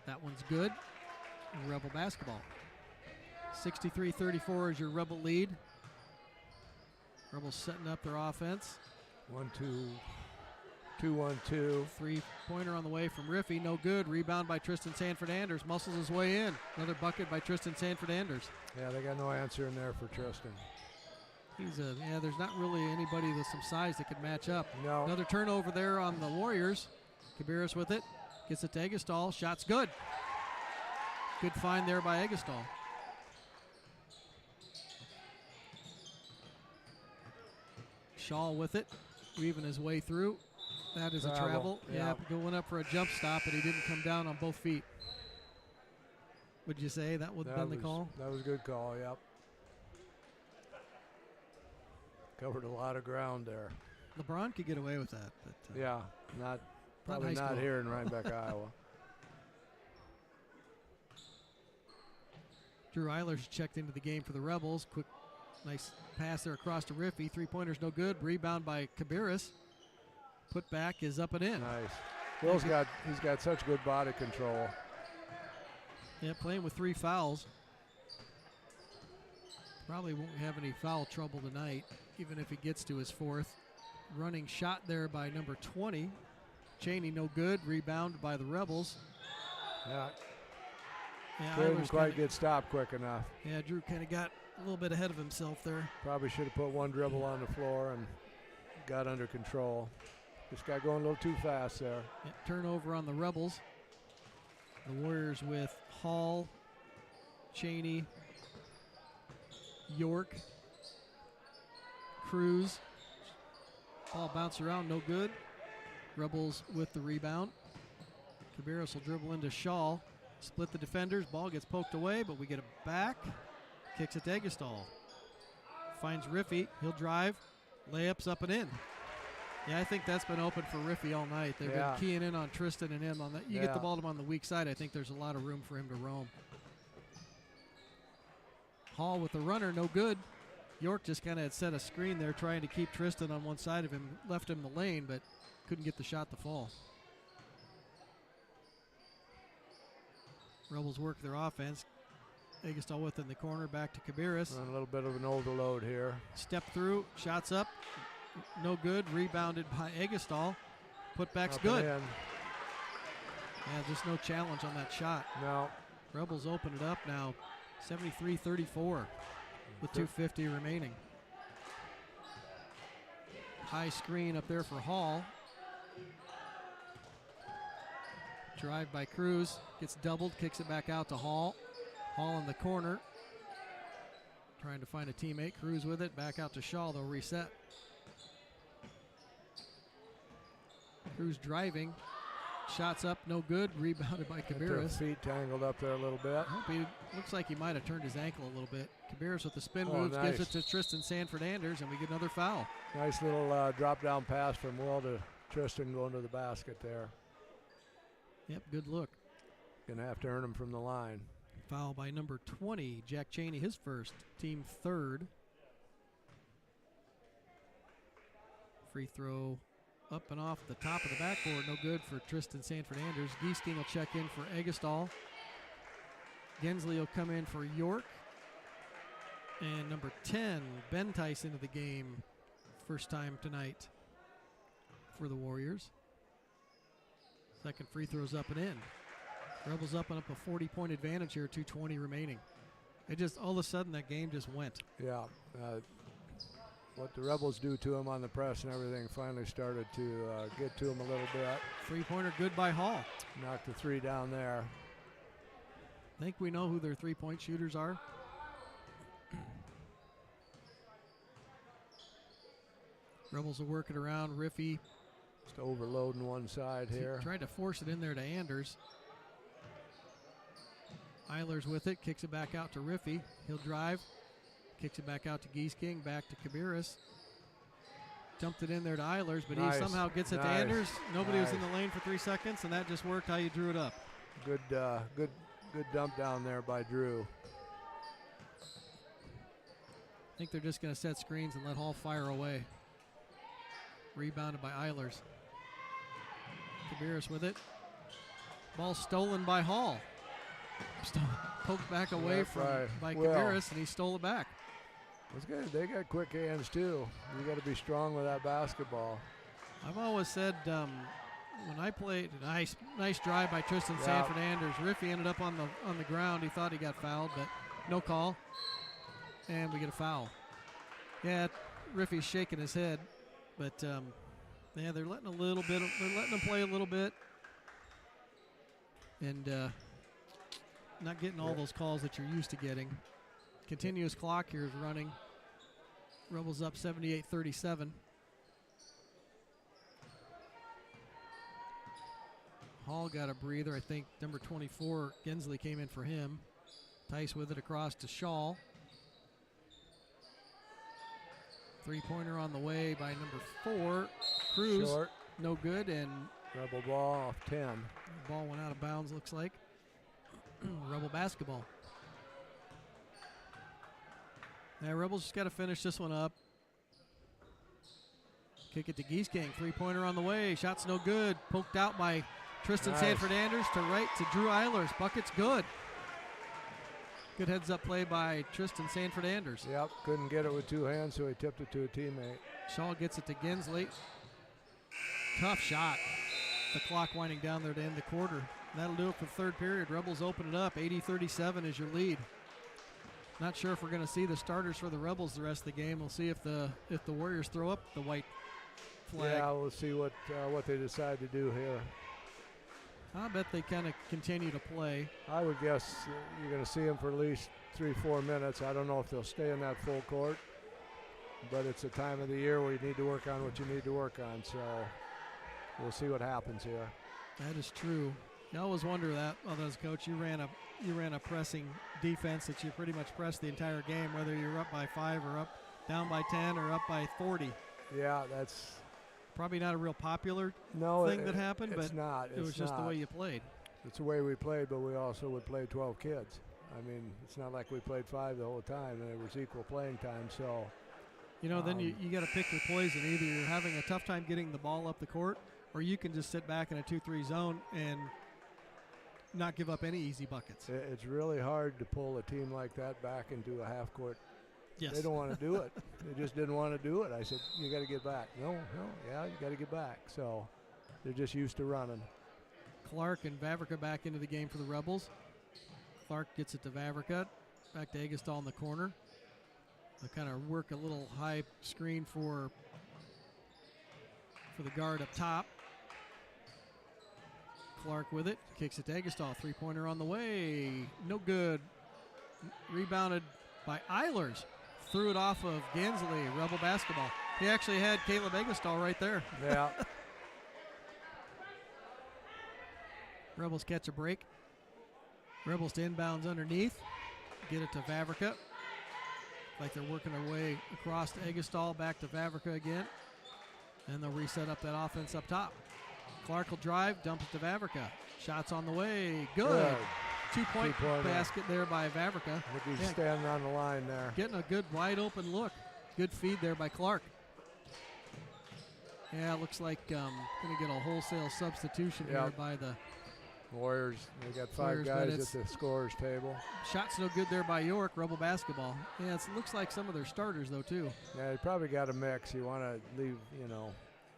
That one's good. Rebel basketball. 63-34 is your Rebel lead. Rebels setting up their offense.
1-2. 2-1-2.
Three-pointer on the way from Riffy. No good. Rebound by Tristan Sanford Anders. Muscles his way in. Another bucket by Tristan Sanford Anders.
Yeah, they got no answer in there for Tristan.
There's not really anybody with some size that could match up.
No.
Another turnover there on the Warriors. Kabiris with it. Gets it to Eggestal. Shot's good. Good find there by Eggestal. Shaw with it. Weaving his way through. That is a travel.
Yeah,
going up for a jump stop, but he didn't come down on both feet. Would you say that would have been the call?
That was a good call, yep. Covered a lot of ground there.
LeBron could get away with that. But,
yeah, probably not here in Rhinebeck, Iowa.
Drew Eilers checked into the game for the Rebels. Quick, nice pass there across to Riffy. Three-pointer's no good. Rebound by Kabiris. Put back is up and in.
Nice. Will's he's got such good body control.
Yeah, playing with 3 fouls. Probably won't have any foul trouble tonight, even if he gets to his 4th. Running shot there by number 20. Cheney no good. Rebound by the Rebels.
Yeah.
Couldn't
quite get stopped quick enough.
Yeah, Drew kind of got a little bit ahead of himself there.
Probably should have put one dribble on the floor and got under control. Just got going a little too fast there.
Yeah, turnover on the Rebels. The Warriors with Hall, Cheney, York, Cruz. Ball bounce around, no good. Rebels with the rebound. Kabiris will dribble into Shaw. Split the defenders. Ball gets poked away, but we get it back. Kicks it to Eggestal. Finds Riffy. He'll drive. Layups up and in. Yeah, I think that's been open for Riffy all night. They've been keying in on Tristan and him on that. You get the ball to him on the weak side, I think there's a lot of room for him to roam. Hall with the runner, no good. York just kind of had set a screen there trying to keep Tristan on one side of him. Left him the lane, but couldn't get the shot to fall. Rebels work their offense. Eggestal within the corner, back to Kabiris.
A little bit of an overload here.
Step through, shots up, no good. Rebounded by Eggestal. Putback's good. Yeah, just no challenge on that shot.
No.
Rebels open it up now, 73-34 with 2:50 remaining. High screen up there for Hall. Drive by Cruz, gets doubled, kicks it back out to Hall. Hall in the corner, trying to find a teammate. Cruz with it, back out to Shaw, they'll reset. Cruz driving, shots up, no good, rebounded by Kabiris.
Feet tangled up there a little bit.
Looks like he might have turned his ankle a little bit. Kabiris with the spin moves,
nice.
gives it to Tristan Sanford Anders, and we get another foul.
Nice little drop down pass from Will to Tristan going to the basket there.
Yep, good look.
Gonna have to earn him from the line.
Foul by number 20, Jack Cheney, his first, team 3rd. Free throw up and off the top of the backboard, no good for Tristan Sanford Anders. Giesking will check in for Eggestal. Gensley will come in for York. And number 10, Ben Tice into the game, first time tonight for the Warriors. Second free throw's up and in. Rebels up and up a 40-point advantage here, 2:20 remaining. It just, all of a sudden, that game just went.
Yeah. What the Rebels do to him on the press and everything finally started to get to him a little bit.
Three-pointer good by Hall.
Knocked the 3 down there.
I think we know who their three-point shooters are. Rebels will work it around. Riffy.
Just overloading one side here.
Tried to force it in there to Anders. Eilers with it, kicks it back out to Riffy. He'll drive, kicks it back out to Geese King, back to Kabiris. Jumped it in there to Eilers, but he somehow gets it to Anders. Nobody was in the lane for 3 seconds, and that just worked how you drew it up.
Good dump down there by Drew.
I think they're just going to set screens and let Hall fire away. Rebounded by Eilers. Kabiris with it. Ball stolen by Hall. Poked back away by Kabiris, and he stole it back.
They got quick hands too. You got to be strong with that basketball.
I've always said when I played, nice drive by Tristan Sanford Anders. Riffy ended up on the ground. He thought he got fouled, but no call, and we get a foul. Yeah, Riffy's shaking his head, but yeah, they're letting him play a little bit, and not getting all those calls that you're used to getting. Continuous clock here is running. Rebels up 78-37. Hall got a breather. I think number 24, Gensley, came in for him. Tice with it across to Shaw. Three-pointer on the way by number 4. Cruz,
short.
No good, and
Rebel ball off 10.
The ball went out of bounds, looks like. Rebel basketball. Now, Rebels just got to finish this one up. Kick it to Geese King. Three-pointer on the way. Shot's no good. Poked out by Tristan Sanford Anders to right to Drew Eilers. Bucket's good. Good heads-up play by Tristan Sanford Anders.
Yep, couldn't get it with 2 hands, so he tipped it to a teammate.
Shaw gets it to Gensley. Tough shot. The clock winding down there to end the quarter. That'll do it for the third period. Rebels open it up. 80-37 is your lead. Not sure if we're going to see the starters for the Rebels the rest of the game. We'll see if the Warriors throw up the white flag.
Yeah, we'll see what they decide to do here.
I bet they kind of continue to play.
I would guess you're going to see them for at least 3-4 minutes. I don't know if they'll stay in that full court, but it's a time of the year where you need to work on what you need to work on. So we'll see what happens here.
That is true. I always wonder that. Well, as a coach, you ran a pressing defense that you pretty much pressed the entire game, whether you're up by 5 or up down by 10 or up by 40.
Yeah, that's
probably not a real popular thing that happened, but it was just the way you played.
It's the way we played, but we also would play 12 kids. I mean, it's not like we played 5 the whole time, and it was equal playing time. So,
then you got to pick your poison. Either you're having a tough time getting the ball up the court, or you can just sit back in a 2-3 zone and not give up any easy buckets.
It's really hard to pull a team like that back into a half court.
Yes.
They don't want to do it. They just didn't want to do it. I said, you got to get back. No, you got to get back. So they're just used to running.
Clark and Vavrika back into the game for the Rebels. Clark gets it to Vavrika. Back to Eggestal in the corner. They kind of work a little high screen for the guard up top. Clark with it, kicks it to Eggestal. Three-pointer on the way, no good. Rebounded by Eilers. Threw it off of Gensley, Rebel basketball. He actually had Caleb Eggestal right there.
Yeah.
Rebels catch a break. Rebels to inbounds underneath. Get it to Vavrika. Like they're working their way across to Eggestal, back to Vavrika again. And they'll reset up that offense up top. Clark will drive, dump it to Vavrika. Shots on the way, good. Two-point basket there by Vavrika.
I think he's standing on the line there.
Getting a good wide open look. Good feed there by Clark. Yeah, it looks like going to get a wholesale substitution here by the
Warriors. They got 5
Warriors,
guys at the scorer's table.
Shots no good there by York, Rebel basketball. Yeah, it looks like some of their starters though too.
Yeah, you probably got a mix. You want to leave,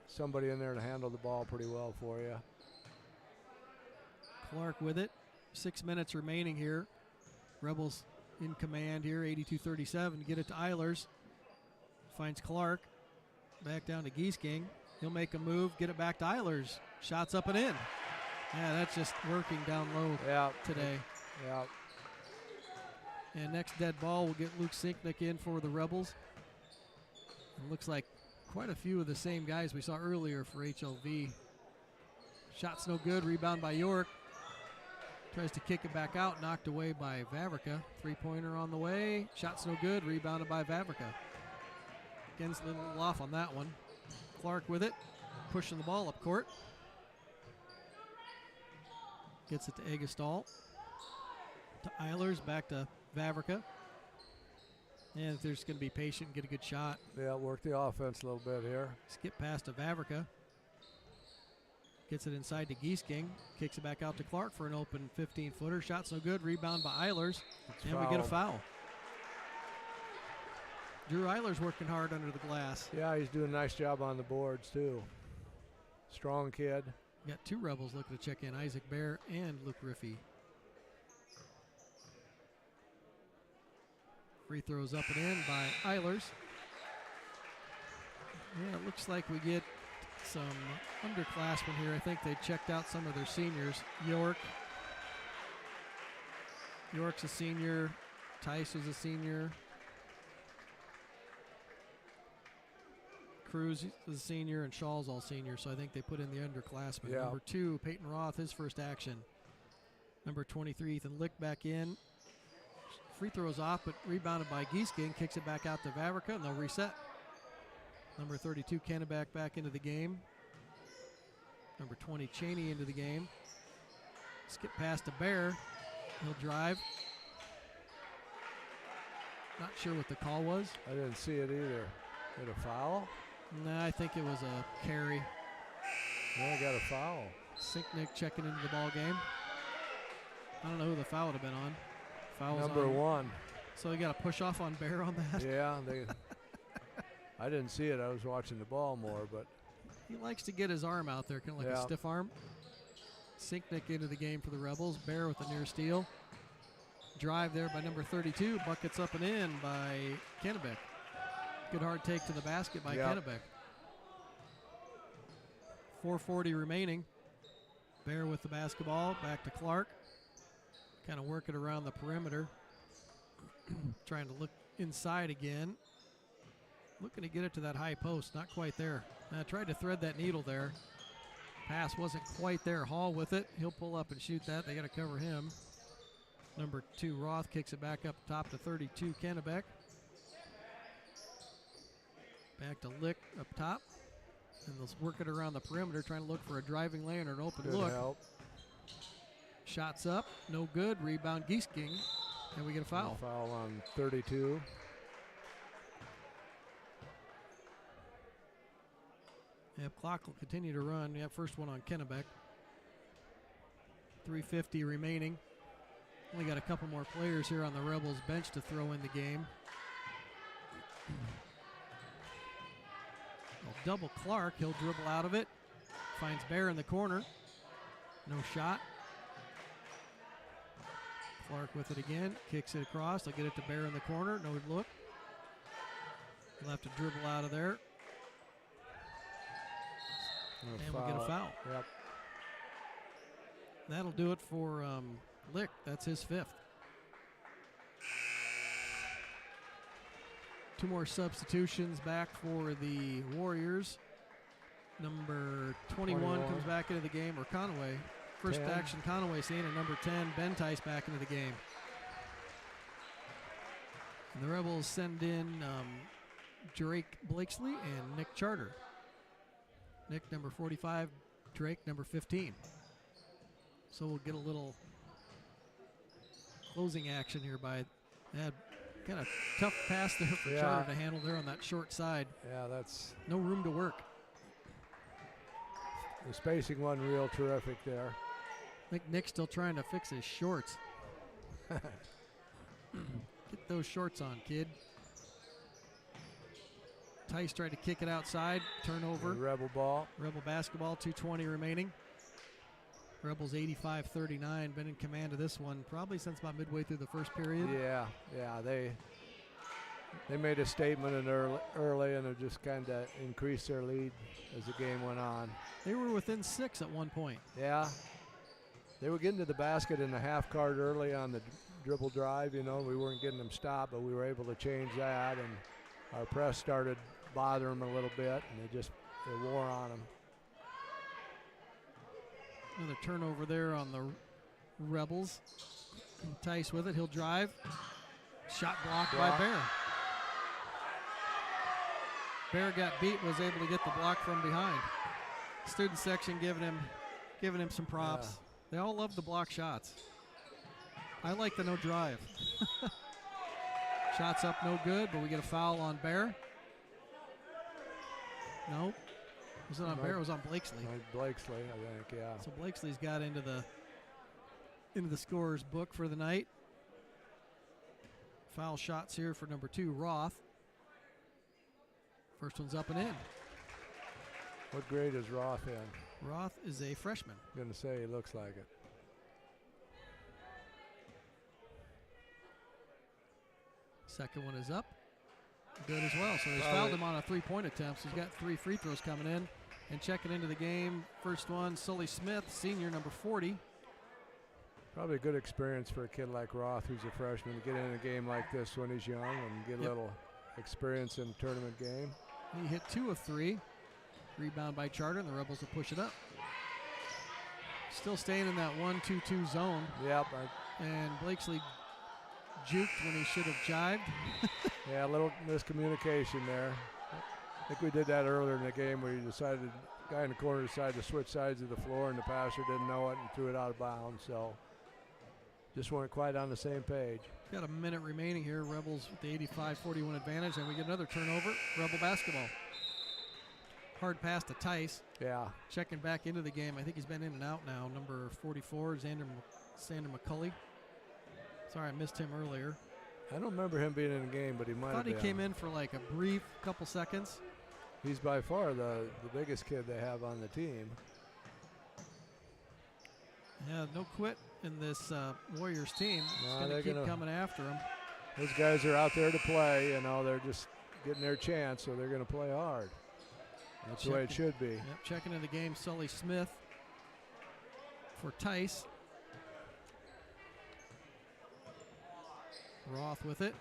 somebody in there to handle the ball pretty well for you.
Clark with it. 6 minutes remaining here. Rebels in command here, 82-37. Get it to Eilers. Finds Clark. Back down to Geese King. He'll make a move, get it back to Eilers. Shots up and in. Yeah, that's just working down low today.
Yeah.
And next dead ball will get Luke Sinknick in for the Rebels. It looks like quite a few of the same guys we saw earlier for HLV. Shots no good, rebound by York. Tries to kick it back out, knocked away by Vavrica. Three-pointer on the way. Shot's no good, rebounded by Vavrica. Again's a little off on that one. Clark with it, pushing the ball up court. Gets it to Egestall. To Eilers, back to Vavrica. And if there's going to be patient and get a good shot.
Yeah, work the offense a little bit here.
Skip pass to Vavrica. Gets it inside to Giesking. Kicks it back out to Clark for an open 15-footer. Shot's no good. Rebound by Eilers. And we get a foul. Drew Eilers working hard under the glass.
Yeah, he's doing a nice job on the boards, too. Strong kid.
Got two Rebels looking to check in, Isaac Bear and Luke Riffey. Free throws up and in by Eilers. Yeah, it looks like we get some underclassmen here. I think they checked out some of their seniors. York's a senior. Tice is a senior. Cruz is a senior, and Shaw's all senior, so I think they put in the underclassmen.
Yeah.
Number 2, Peyton Roth, his first action. Number 23, Ethan Lick back in. Free throws off, but rebounded by Giesking. Kicks it back out to Vavrica, and they'll reset. Number 32, Kennebec back into the game. Number 20, Cheney into the game. Skip pass to Bear. He'll drive. Not sure what the call was.
I didn't see it either. Hit a foul?
No, I think it was a carry.
Yeah, I got a foul.
Sinknick checking into the ball game. I don't know who the foul would have been on. Foul was
Number
on.
1.
So you got to push off on Bear on that?
Yeah, I didn't see it. I was watching the ball more, but.
He likes to get his arm out there, kind of like a stiff arm. Sinknick into the game for the Rebels. Bear with the near steal. Drive there by number 32. Buckets up and in by Kennebec. Good hard take to the basket by Kennebec. 4:40 remaining. Bear with the basketball. Back to Clark. Kind of working around the perimeter. Trying to look inside again. Looking to get it to that high post. Not quite there. Tried to thread that needle there. Pass wasn't quite there. Hall with it. He'll pull up and shoot that. They got to cover him. Number 2, Roth kicks it back up top to 32, Kennebec. Back to Lick up top. And they'll work it around the perimeter, trying to look for a driving lane or an open look.
Help.
Shots up, no good. Rebound Giesking, and we get a foul.
Foul on 32.
Yep, clock will continue to run. Yep, first one on Kennebec. 3:50 remaining. Only got a couple more players here on the Rebels bench to throw in the game. Double Clark, he'll dribble out of it. Finds Bear in the corner. No shot. Clark with it again, kicks it across. They'll get it to Bear in the corner, no look. He'll have to dribble out of there. And we'll get a foul.
Yep.
That'll do it for Lick. That's his 5th. 2 more substitutions back for the Warriors. Number 21 comes back into the game, or Conaway. First
10.
action, Conaway seen, and number 10, Ben Tice back into the game. And the Rebels send in Drake Blakesley and Nick Charter. Nick, number 45, Drake, number 15. So we'll get a little closing action here by that. Kind of tough pass there for Charter to handle there on that short side.
Yeah, that's.
No room to work.
The spacing wasn't real terrific there.
I think Nick's still trying to fix his shorts. Get those shorts on, kid. Tice tried to kick it outside. Turnover.
The Rebel ball.
Rebel basketball, 2:20 remaining. Rebels 85-39, been in command of this one probably since about midway through the first period.
Yeah, they made a statement in early and it just kind of increased their lead as the game went on.
They were within 6 at one point.
Yeah, they were getting to the basket in the half court early on the dribble drive. You know, we weren't getting them stopped, but we were able to change that, and our press started bothering them a little bit, and it wore on them.
Another turnover there on the Rebels. And Tice with it. He'll drive. Shot blocked by Bear. Bear got beat, was able to get the block from behind. Student section giving him some props.
Yeah.
They all love the block shots. I like the no drive. Shots up, no good, but we get a foul on Bear. No. Was it on Bear? It was on Blakesley.
Blakesley, I think, yeah.
So Blakesley's got into the scorer's book for the night. Foul shots here for number 2, Roth. First one's up and in.
What grade is Roth in?
Roth is a freshman.
I'm going to say he looks like it.
Second one is up. Good as well. So he's fouled him on a 3-point attempt. So he's got 3 free throws coming in. And checking into the game, first one, Sully Smith, senior, number 40.
Probably a good experience for a kid like Roth, who's a freshman, to get in a game like this when he's young and get a little experience in a tournament game.
He hit 2 of 3. Rebound by Charter, and the Rebels will push it up. Still staying in that 1-2-2 zone.
Yep.
And Blakesley juked when he should have jived.
Yeah, a little miscommunication there. I think we did that earlier in the game where guy in the corner decided to switch sides of the floor, and the passer didn't know it and threw it out of bounds. So just weren't quite on the same page.
Got a minute remaining here. Rebels with the 85-41 advantage, and we get another turnover. Rebel basketball. Hard pass to Tice.
Yeah.
Checking back into the game. I think he's been in and out now. Number 44, Sander McCulley. Sorry, I missed him earlier.
I don't remember him being in the game, but he might have been.
Thought he came in for like a brief couple seconds.
He's by far the biggest kid they have on the team.
Yeah, no quit in this Warriors team. It's
No,
going to keep coming after him.
Those guys are out there to play. You know, they're just getting their chance, so they're going to play hard. That's the way it should be.
Yep, checking in the game, Sully Smith for Tice. Roth with it.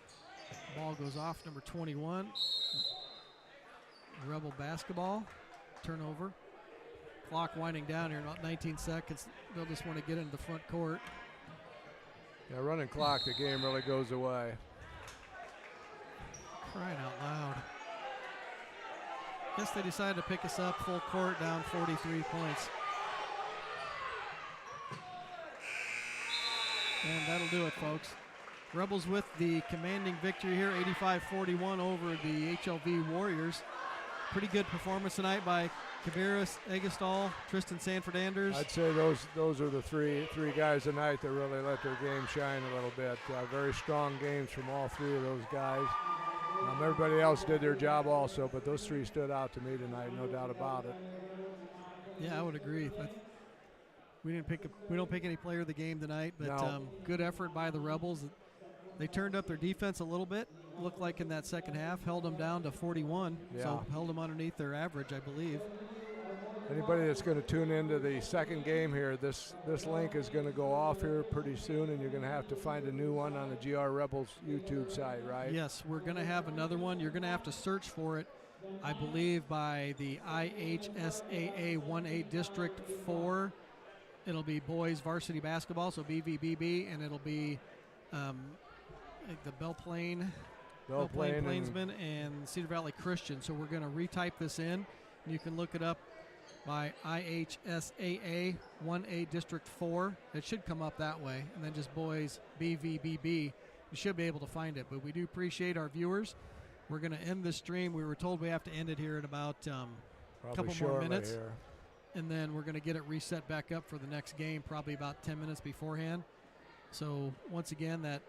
Ball goes off, number 21. Rebel basketball. Turnover. Clock winding down here, about 19 seconds. They'll just want to get into the front court.
Yeah, running clock, the game really goes away.
Crying out loud. Guess they decided to pick us up full court, down 43 points. And that'll do it, folks. Rebels with the commanding victory here, 85-41 over the HLV Warriors. Pretty good performance tonight by Kabiris, Eggestal, Tristan Sanford-Anders.
I'd say those are the three guys tonight that really let their game shine a little bit. Very strong games from all 3 of those guys. Everybody else did their job also, but those 3 stood out to me tonight, no doubt about it.
Yeah, I would agree. We don't pick any player of the game tonight, but
No.
Good effort by the Rebels. They turned up their defense a little bit. Looked like in that second half, held them down to 41.
Yeah.
So held them underneath their average, I believe.
Anybody that's going to tune into the second game here, this link is going to go off here pretty soon, and you're going to have to find a new one on the GR Rebels YouTube site, right?
Yes, we're going to have another one. You're going to have to search for it, I believe, by the IHSAA 1A District 4. It'll be boys varsity basketball, so BVBB, and it'll be the Belle Plaine Plainsmen and Cedar Valley Christian. So we're going to retype this in. You can look it up by IHSAA 1A District 4. It should come up that way. And then just boys BVBB. You should be able to find it. But we do appreciate our viewers. We're going to end this stream. We were told we have to end it here in about a couple more minutes.
Here.
And then we're going to get it reset back up for the next game, probably about 10 minutes beforehand. So once again, that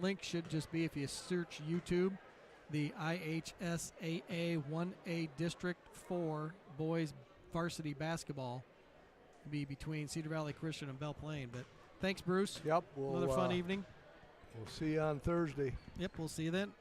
link should just be, if you search YouTube, the IHSAA 1A District 4 boys varsity basketball. It'll be between Cedar Valley Christian and Belle Plaine. But thanks, Bruce.
Yep.
Another fun evening.
We'll see you on Thursday.
Yep, we'll see you then.